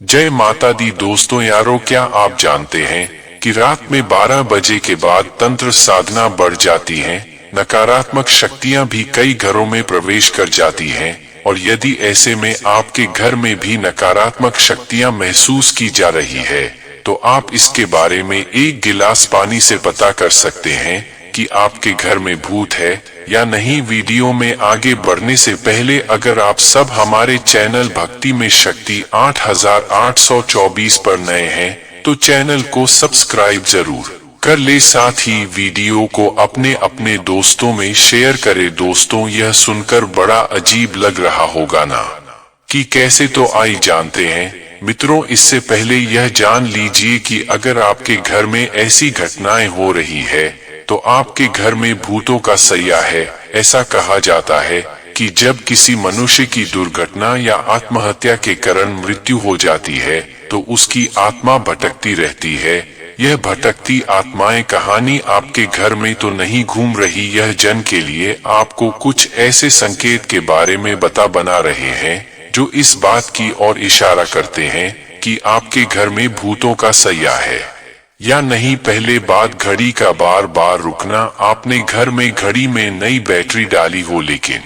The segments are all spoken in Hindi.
जय माता दी दोस्तों यारों, क्या आप जानते हैं कि रात में 12 बजे के बाद तंत्र साधना बढ़ जाती है, नकारात्मक शक्तियां भी कई घरों में प्रवेश कर जाती हैं, और यदि ऐसे में आपके घर में भी नकारात्मक शक्तियां महसूस की जा रही है, तो आप इसके बारे में एक गिलास पानी से पता कर सकते हैं कि आपके घर में भूत है या नहीं। वीडियो में आगे बढ़ने से पहले अगर आप सब हमारे चैनल भक्ति में शक्ति 8824 पर नए हैं तो चैनल को सब्सक्राइब जरूर कर ले, साथ ही वीडियो को अपने अपने दोस्तों में शेयर करें। दोस्तों, यह सुनकर बड़ा अजीब लग रहा होगा ना कि कैसे, तो आई जानते हैं मित्रों। इससे पहले यह जान लीजिए कि अगर आपके घर में ऐसी घटनाएं हो रही है तो आपके घर में भूतों का सैया है। ऐसा कहा जाता है कि जब किसी मनुष्य की दुर्घटना या आत्महत्या के कारण मृत्यु हो जाती है तो उसकी आत्मा भटकती रहती है। यह भटकती आत्माएं कहानी आपके घर में तो नहीं घूम रही। यह जन के लिए आपको कुछ ऐसे संकेत के बारे में बना रहे हैं जो इस बात की ओर इशारा करते हैं कि आपके घर में भूतों का सैया है या नहीं। पहले बात घड़ी का बार बार रुकना। आपने घर में घड़ी में नई बैटरी डाली हो लेकिन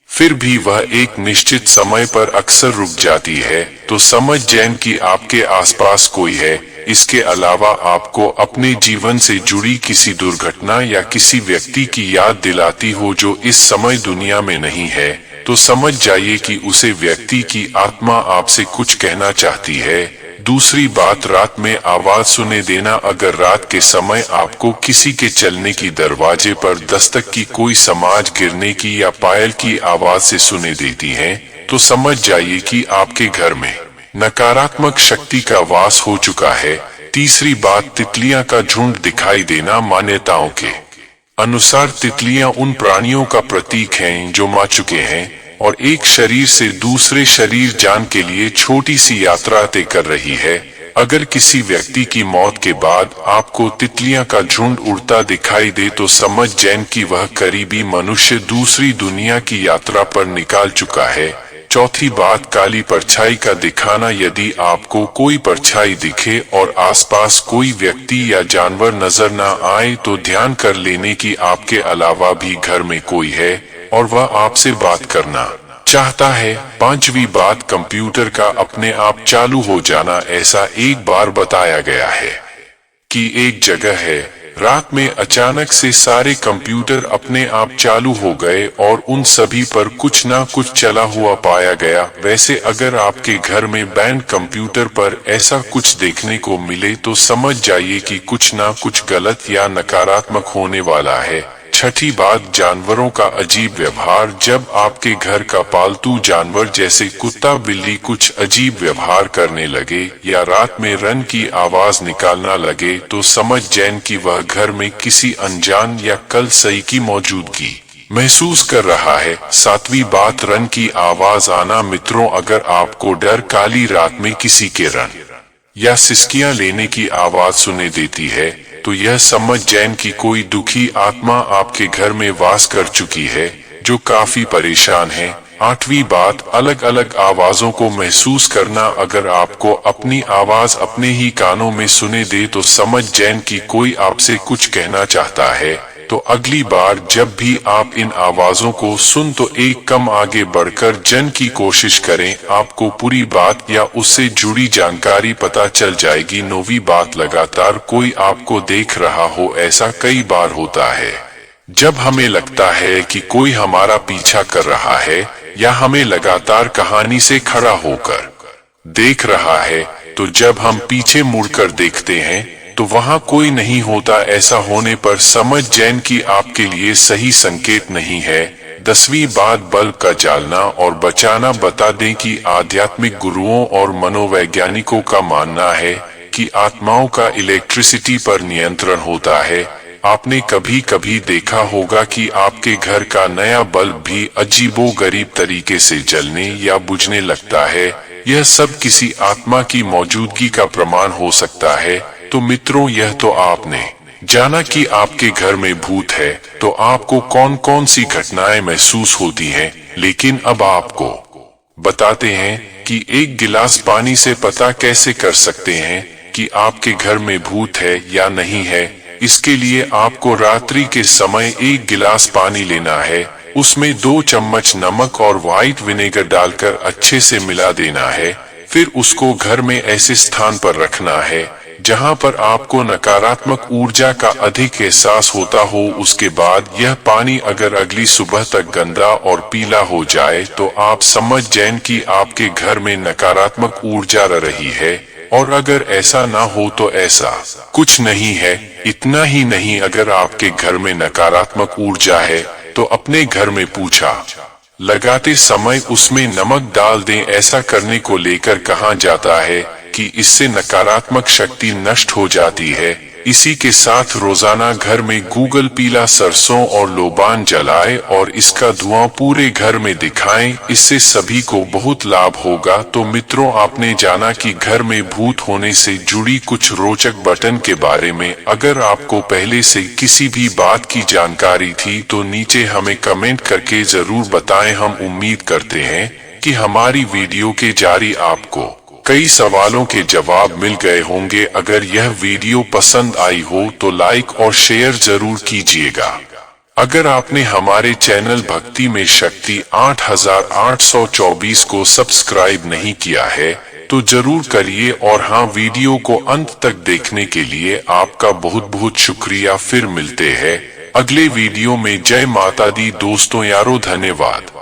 फिर भी वह एक निश्चित समय पर अक्सर रुक जाती है, तो समझ जाएं कि आपके आसपास कोई है। इसके अलावा आपको अपने जीवन से जुड़ी किसी दुर्घटना या किसी व्यक्ति की याद दिलाती हो जो इस समय दुनिया में नहीं है, तो समझ जाइए कि उसे व्यक्ति की आत्मा आपसे कुछ कहना चाहती है। दूसरी बात, रात में आवाज सुने देना। अगर रात के समय आपको किसी के चलने की, दरवाजे पर दस्तक की, कोई सामान गिरने की या पायल की आवाज से सुने देती है, तो समझ जाइए कि आपके घर में नकारात्मक शक्ति का वास हो चुका है। तीसरी बात, तितलियां का झुंड दिखाई देना। मान्यताओं के अनुसार तितलियां उन प्राणियों का प्रतीक हैं जो मर चुके हैं और एक शरीर से दूसरे शरीर जान के लिए छोटी सी यात्रा तय कर रही है। अगर किसी व्यक्ति की मौत के बाद आपको तितलियां का झुंड उड़ता दिखाई दे तो समझ जाएं कि वह करीबी मनुष्य दूसरी दुनिया की यात्रा पर निकाल चुका है। चौथी बात, काली परछाई का दिखाना। यदि आपको कोई परछाई दिखे और आसपास कोई व्यक्ति या जानवर नजर न आए तो ध्यान कर लेने की आपके अलावा भी घर में कोई है और वह आपसे बात करना चाहता है। पांचवी बात, कंप्यूटर का अपने आप चालू हो जाना। ऐसा एक बार बताया गया है कि एक जगह है, रात में अचानक से सारे कंप्यूटर अपने आप चालू हो गए और उन सभी पर कुछ ना कुछ चला हुआ पाया गया। वैसे अगर आपके घर में बैंड कंप्यूटर पर ऐसा कुछ देखने को मिले तो समझ जाइए कि कुछ ना कुछ गलत या नकारात्मक होने वाला है। छठी बात, जानवरों का अजीब व्यवहार। जब आपके घर का पालतू जानवर जैसे कुत्ता बिल्ली कुछ अजीब व्यवहार करने लगे या रात में रन की आवाज निकालना लगे तो समझ जाएं कि वह घर में किसी अनजान या कलसई की मौजूदगी महसूस कर रहा है। सातवीं बात, रन की आवाज आना। मित्रों, अगर आपको डर काली रात में किसी के रन या सिसकियां लेने की आवाज सुने देती है तो यह समझ जाएं कि कोई दुखी आत्मा आपके घर में वास कर चुकी है जो काफी परेशान है। आठवीं बात, अलग अलग आवाजों को महसूस करना। अगर आपको अपनी आवाज अपने ही कानों में सुने दे तो समझ जाएं कि कोई आपसे कुछ कहना चाहता है। तो अगली बार जब भी आप इन आवाजों को सुन तो एक कम आगे बढ़कर जन की कोशिश करें, आपको पूरी बात या उससे जुड़ी जानकारी पता चल जाएगी। नौवीं बात, लगातार कोई आपको देख रहा हो। ऐसा कई बार होता है जब हमें लगता है कि कोई हमारा पीछा कर रहा है या हमें लगातार कहानी से खड़ा होकर देख रहा है, तो जब हम पीछे मुड़कर देखते हैं तो वहां कोई नहीं होता। ऐसा होने पर समझ जाएं कि आपके लिए सही संकेत नहीं है। 10वीं बात, बल्ब का जलना और बचाना। बता दें कि आध्यात्मिक गुरुओं और मनोवैज्ञानिकों का मानना है कि आत्माओं का इलेक्ट्रिसिटी पर नियंत्रण होता है। आपने कभी कभी देखा होगा कि आपके घर का नया बल्ब भी अजीबोगरीब तरीके से जलने या बुझने लगता है। यह सब किसी आत्मा की मौजूदगी का प्रमाण हो सकता है। तो मित्रों, यह तो आपने जाना कि आपके घर में भूत है, तो आपको कौन कौन सी घटनाएं महसूस होती हैं। लेकिन अब आपको बताते हैं कि एक गिलास पानी से पता कैसे कर सकते हैं कि आपके घर में भूत है या नहीं है। इसके लिए आपको रात्रि के समय एक गिलास पानी लेना है, उसमें 2 चम्मच नमक और व्हाइट विनेगर डालकर अच्छे से मिला देना है। फिर उसको घर में ऐसे स्थान पर रखना है जहां पर आपको नकारात्मक ऊर्जा का अधिक एहसास होता हो। उसके बाद यह पानी अगर अगली सुबह तक गंदा और पीला हो जाए तो आप समझ जाएं कि आपके घर में नकारात्मक ऊर्जा रह रही है, और अगर ऐसा ना हो तो ऐसा कुछ नहीं है। इतना ही नहीं, अगर आपके घर में नकारात्मक ऊर्जा है तो अपने घर में पूछा लगाते समय उसमें नमक डाल दें। ऐसा करने को लेकर कहा जाता है कि इससे नकारात्मक शक्ति नष्ट हो जाती है। इसी के साथ रोजाना घर में गूगल पीला सरसों और लोबान जलाएं और इसका धुआं पूरे घर में दिखाएं। इससे सभी को बहुत लाभ होगा। तो मित्रों, आपने जाना कि घर में भूत होने से जुड़ी कुछ रोचक बटन के बारे में। अगर आपको पहले से किसी भी बात की जानकारी थी तो नीचे हमें कमेंट करके जरूर बताएं। हम उम्मीद करते हैं कि हमारी वीडियो के जारी आपको कई सवालों के जवाब मिल गए होंगे। अगर यह वीडियो पसंद आई हो तो लाइक और शेयर जरूर कीजिएगा। अगर आपने हमारे चैनल भक्ति में शक्ति 8824 को सब्सक्राइब नहीं किया है तो जरूर करिए। और हाँ, वीडियो को अंत तक देखने के लिए आपका बहुत बहुत शुक्रिया। फिर मिलते हैं अगले वीडियो में। जय माता दी दोस्तों यारो, धन्यवाद।